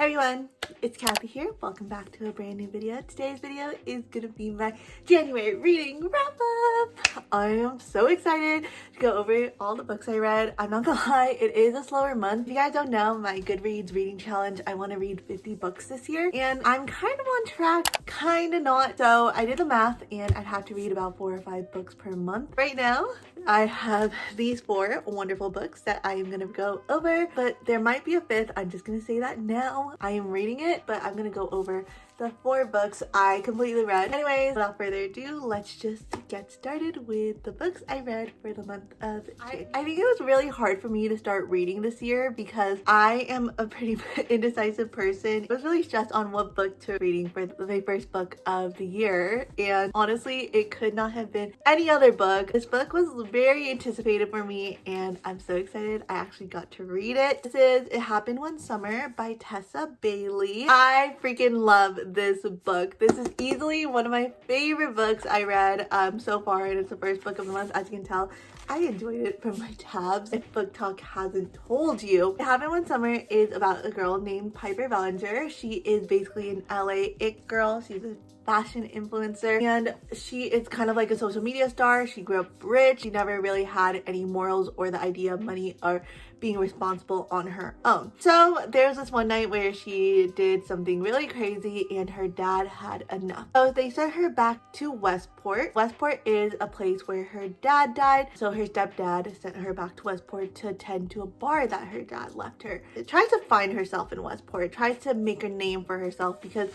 Hi everyone, it's Kathy here. Welcome back to a brand new video. Today's video is gonna be my January reading wrap up. I am so excited to go over all the books I read. I'm not gonna lie, it is a slower month. If you guys don't know, my Goodreads reading challenge, I want to read 50 books this year, and I'm kind of on track, kind of not. So I did the math, and I'd have to read about 4 or 5 books per month. Right now, I have these 4 wonderful books that I am gonna go over, but there might be a 5th. I'm just gonna say that now. I am reading it, but I'm gonna go over the 4 books I completely read. Anyways, without further ado, let's just get started with the books I read for the month of January. I think it was really hard for me to start reading this year because I am a pretty indecisive person. I was really stressed on what book to reading for my first book of the year, and honestly, it could not have been any other book. This book was very anticipated for me, and I'm so excited I actually got to read it. This is It Happened One Summer by Tessa Bailey. I freaking love this book. This is easily one of my favorite books I read so far, and it's the first book of the month. As you can tell, I enjoyed it from my tabs. If Book Talk hasn't told you, It Happened One Summer is about a girl named Piper Bellinger. She is basically an LA it girl. She's a fashion influencer, and she is kind of like a social media star. She grew up rich. She never really had any morals or the idea of money or being responsible on her own. So there's this one night where she did something really crazy and her dad had enough. So they sent her back to Westport. Westport is a place where her dad died. So her stepdad sent her back to Westport to attend to a bar that her dad left her. She tries to find herself in Westport, tries to make a name for herself because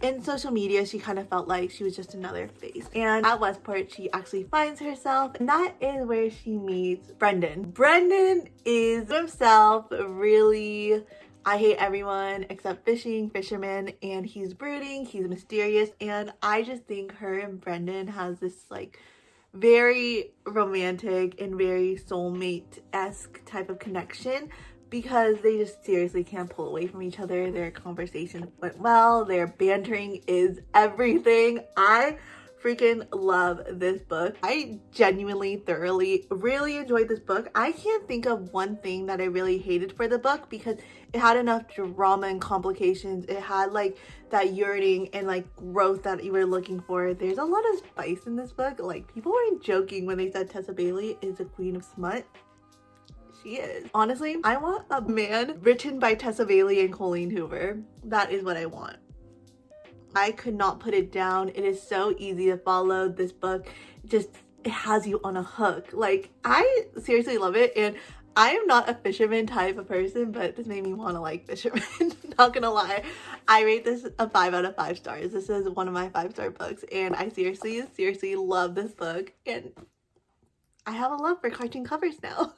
in social media, she kind of felt like she was just another face. And at Westport, she actually finds herself, and that is where she meets Brendan. Brendan is himself really, I hate everyone except fisherman, and he's brooding, he's mysterious, and I just think her and Brendan has this like very romantic and very soulmate-esque type of connection, because they just seriously can't pull away from each other. Their conversation went well. Their bantering is everything. I freaking love this book. I genuinely, thoroughly, really enjoyed this book. I can't think of one thing that I really hated for the book because it had enough drama and complications. It had like that yearning and like growth that you were looking for. There's a lot of spice in this book. Like, people weren't joking when they said Tessa Bailey is a queen of smut. She is. Honestly, I want a man written by Tessa Bailey and Colleen Hoover. That is what I want. I could not put it down. It is so easy to follow. This book just, it has you on a hook. Like, I seriously love it, and I am not a fisherman type of person, but this made me want to like fishermen. Not gonna lie, I rate this a 5 out of 5 stars. This is one of my 5-star books, and I seriously love this book, and I have a love for cartoon covers now.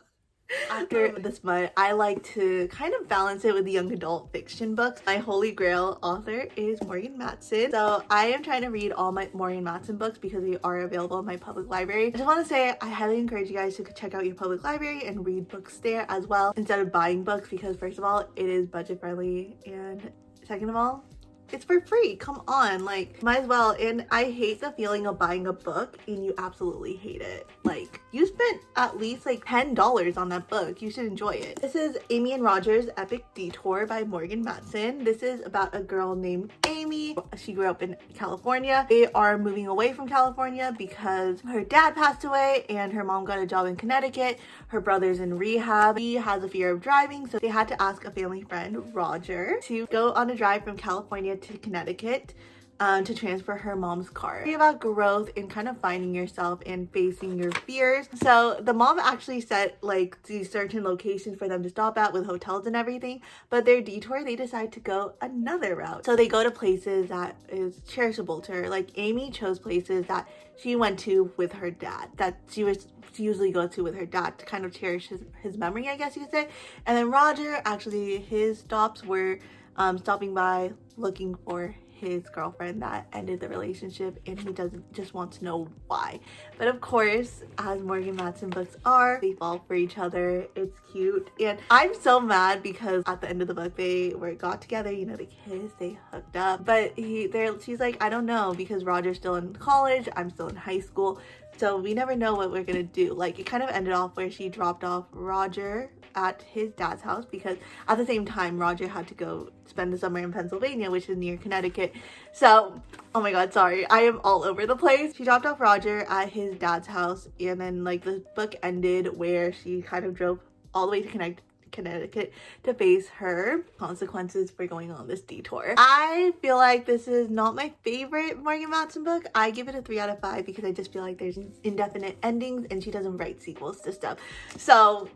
After this month, I like to kind of balance it with the young adult fiction books. My holy grail author is Morgan Matson. So I am trying to read all my Morgan Matson books because they are available in my public library. I just want to say I highly encourage you guys to check out your public library and read books there as well instead of buying books, because first of all, it is budget friendly, and second of all, it's for free. Come on, like, might as well. And I hate the feeling of buying a book and you absolutely hate it. Like, you spent at least like $10 on that book. You should enjoy it. This is Amy and Roger's Epic Detour by Morgan Matson. This is about a girl named Amy. She grew up in California. They are moving away from California because her dad passed away and her mom got a job in Connecticut. Her brother's in rehab. He has a fear of driving, so they had to ask a family friend, Roger, to go on a drive from California to Connecticut to transfer her mom's car. It's about growth and kind of finding yourself and facing your fears. So the mom actually set like these certain locations for them to stop at with hotels and everything, but their detour, they decide to go another route. So they go to places that is cherishable to her. Like, Amy chose places that she went to with her dad, that she usually goes to with her dad to kind of cherish his memory, I guess you could say. And then Roger, actually his stops were stopping by looking for his girlfriend that ended the relationship, and he just wants to know why. But of course, as Morgan Matson books are, they fall for each other. It's cute, and I'm so mad because at the end of the book they got together, you know, they kissed, they hooked up, but she's like, I don't know, because Roger's still in college, I'm still in high school, So we never know what we're gonna do. Like, it kind of ended off where she dropped off Roger at his dad's house, because at the same time Roger had to go spend the summer in Pennsylvania, which is near Connecticut. So, oh my god, sorry, I am all over the place. She dropped off Roger at his dad's house, and then like the book ended where she kind of drove all the way to Connecticut to face her consequences for going on this detour. I feel like this is not my favorite Morgan Matson book. I give it a 3 out of 5 because I just feel like there's indefinite endings and she doesn't write sequels to stuff. So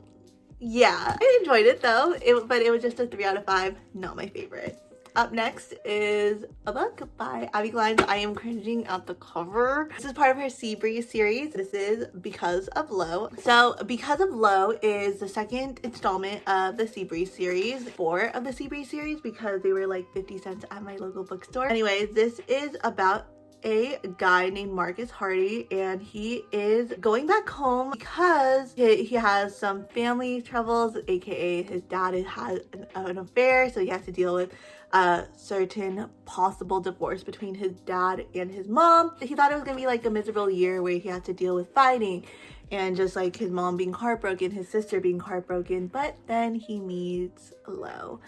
yeah, I enjoyed it though, but it was just a 3 out of 5, not my favorite. Up next is a book by Abby Glines. I am cringing at the cover. This is part of her Sea Breeze series. This is Because of Low. So Because of Low is the second installment of the Sea Breeze series, 4 of the Sea Breeze series, because they were like 50 cents at my local bookstore. Anyways, this is about a guy named Marcus Hardy, and he is going back home because he has some family troubles, aka his dad has an affair, so he has to deal with a certain possible divorce between his dad and his mom. He thought it was gonna be like a miserable year where he had to deal with fighting and just like his mom being heartbroken, his sister being heartbroken, but then he meets Lo.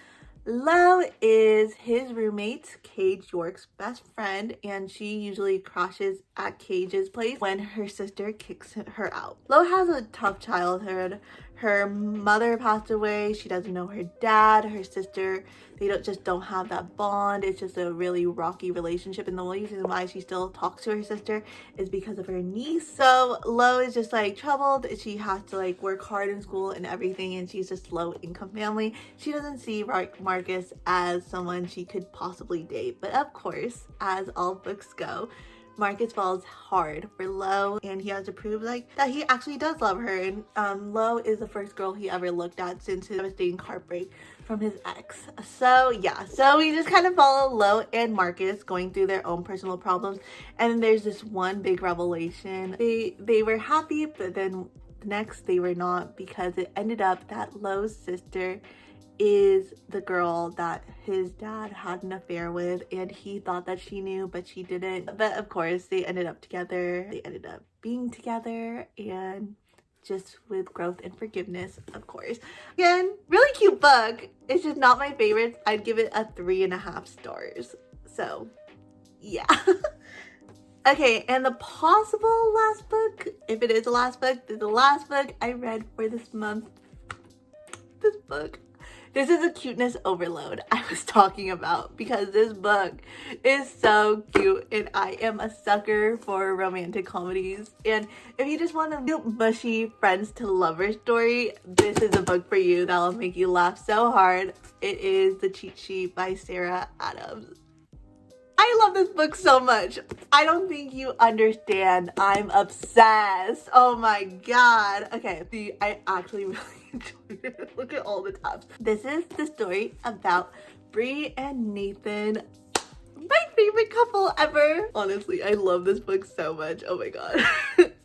Lo is his roommate, Cage York's best friend, and she usually crashes at Cage's place when her sister kicks her out. Lo has a tough childhood. Her mother passed away. She doesn't know her dad. Her sister, they don't have that bond. It's just a really rocky relationship, and the only reason why she still talks to her sister is because of her niece. So Lo is just like troubled. She has to like work hard in school and everything, and she's just low income family. She doesn't see Marcus as someone she could possibly date, but of course, as all books go, Marcus falls hard for Lo, and he has to prove like that he actually does love her. And Lo is the first girl he ever looked at since his devastating heartbreak from his ex. So yeah, so we just kind of follow Lo and Marcus going through their own personal problems, and then there's this one big revelation. They were happy, but then next they were not, because it ended up that Lo's sister is the girl that his dad had an affair with, and he thought that she knew, but she didn't. But of course they ended up together. They ended up being together, and just with growth and forgiveness, of course. Again, really cute book. It's just not my favorite. I'd give it a 3.5 stars. So yeah. Okay, and the possible last book, if it is the last book, the last book I read for this month. This book. This is a cuteness overload I was talking about, because this book is so cute, and I am a sucker for romantic comedies. And if you just want a cute, mushy friends to lover story, this is a book for you that will make you laugh so hard. It is The Cheat Sheet by Sarah Adams. I love this book so much. I don't think you understand. I'm obsessed. Oh my god. Okay, see, I actually really enjoyed it. Look at all the tabs. This is the story about Bree and Nathan, my favorite couple ever. Honestly, I love this book so much. Oh my god.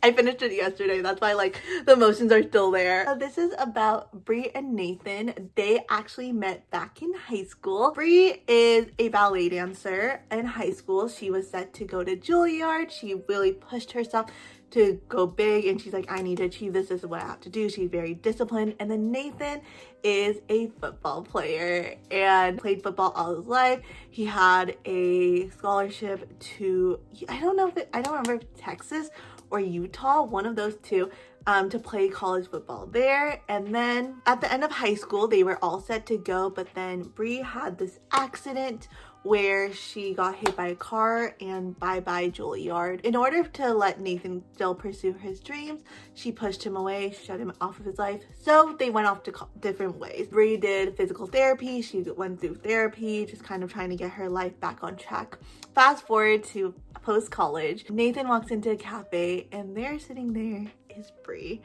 I finished it yesterday. That's why like the emotions are still there. So this is about Bree and Nathan. They actually met back in high school. Bree is a ballet dancer in high school. She was set to go to Juilliard. She really pushed herself to go big, and she's like, I need to achieve this. This is what I have to do. She's very disciplined. And then Nathan is a football player and played football all his life. He had a scholarship to, I don't remember if Texas or Utah, one of those two, to play college football there. And then at the end of high school, they were all set to go, but then Bree had this accident where she got hit by a car, and bye-bye Juilliard. In order to let Nathan still pursue his dreams, she pushed him away, shut him off of his life. So they went off to different ways. Bree did physical therapy. She went through therapy, just kind of trying to get her life back on track. Fast forward to post-college. Nathan walks into a cafe, and there sitting there is Bree.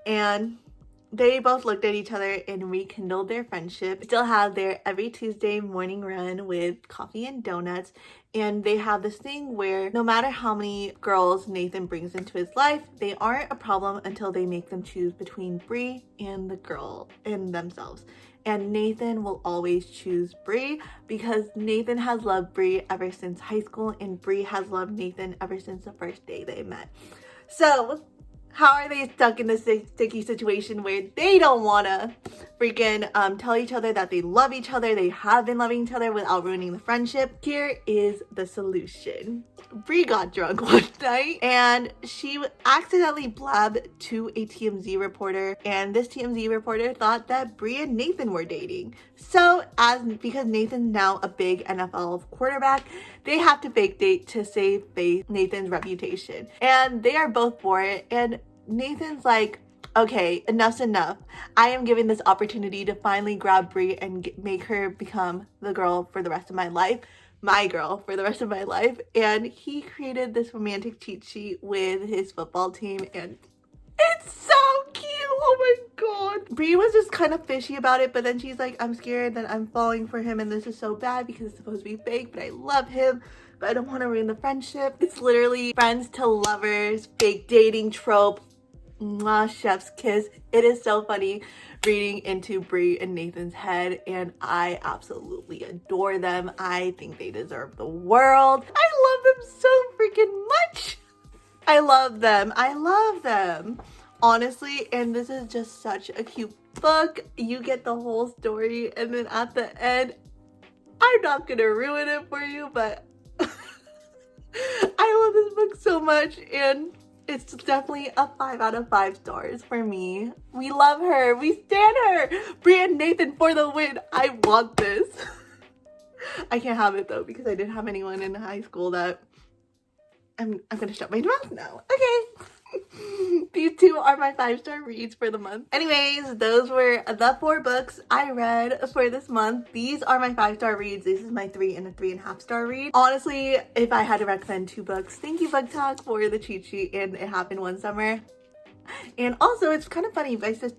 And they both looked at each other and rekindled their friendship. Still have their every Tuesday morning run with coffee and donuts. And they have this thing where no matter how many girls Nathan brings into his life, they aren't a problem until they make them choose between Bree and the girl and themselves. And Nathan will always choose Bree, because Nathan has loved Bree ever since high school, and Bree has loved Nathan ever since the first day they met. So how are they stuck in this sticky situation where they don't want to freaking tell each other that they love each other, they have been loving each other without ruining the friendship? Here is the solution. Bree got drunk one night and she accidentally blabbed to a TMZ reporter, and this TMZ reporter thought that Bree and Nathan were dating. So because Nathan's now a big NFL quarterback, they have to fake date to save Nathan's reputation, and they are both for it. And Nathan's like, okay, enough's enough. I am given this opportunity to finally grab Bree and make her become the girl for the rest of my life. My girl for the rest of my life. And he created this romantic cheat sheet with his football team, and it's so cute. Oh my god. Bree was just kind of fishy about it, but then she's like, I'm scared that I'm falling for him and this is so bad because it's supposed to be fake, but I love him, but I don't want to ruin the friendship. It's literally friends to lovers, fake dating trope. Mwah, chef's kiss. It is so funny reading into Bree and Nathan's head, and I absolutely adore them. I think they deserve the world. I love them so freaking much. I love them. I love them. Honestly, and this is just such a cute book. You get the whole story, and then at the end, I'm not gonna ruin it for you, but I love this book so much, and it's definitely a 5 out of 5 stars for me. We love her. We stand her. Bree and Nathan for the win. I want this. I can't have it though because I didn't have anyone in high school that I'm gonna shut my mouth now. Okay. These two are my 5-star reads for the month. Anyways, those were the 4 books I read for this month. These are my 5-star reads. This is my 3 and a 3.5 star read. Honestly, if I had to recommend 2 books, thank you Book Talk for the cheat sheet and It Happened One Summer. And also, it's kind of funny, this has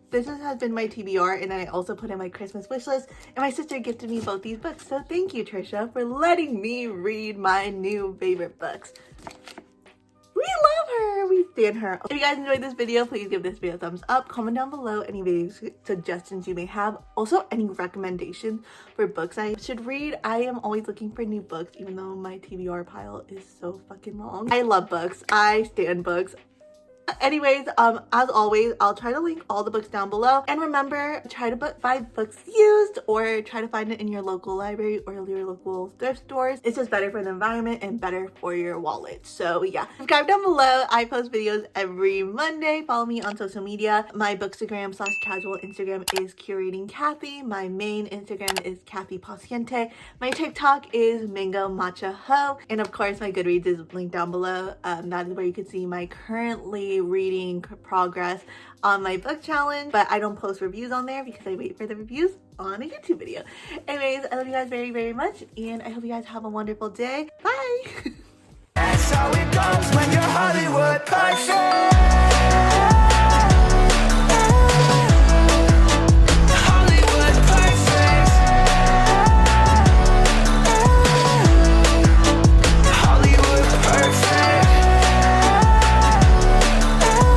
been my TBR, and then I also put in my Christmas wish list, and my sister gifted me both these books. So thank you, Trisha, for letting me read my new favorite books. We love her. We stand her. If you guys enjoyed this video, please give this video a thumbs up. Comment down below any video suggestions you may have. Also, any recommendations for books I should read. I am always looking for new books, even though my TBR pile is so fucking long. I love books. I stand books. Anyways, as always, I'll try to link all the books down below, and remember, try to find books used or try to find it in your local library or your local thrift stores. It's just better for the environment and better for your wallet. So yeah, subscribe down below. I post videos every Monday. Follow me on social media. My bookstagram/casual Instagram is curating Cathy. My main Instagram is Cathy Paciente. My TikTok is mango matcha ho, and of course my Goodreads is linked down below. That is where you can see my currently reading progress on my book challenge, but I don't post reviews on there because I wait for the reviews on a YouTube video. Anyways, I love you guys very, very much, and I hope you guys have a wonderful day. Bye. That's how it goes when you're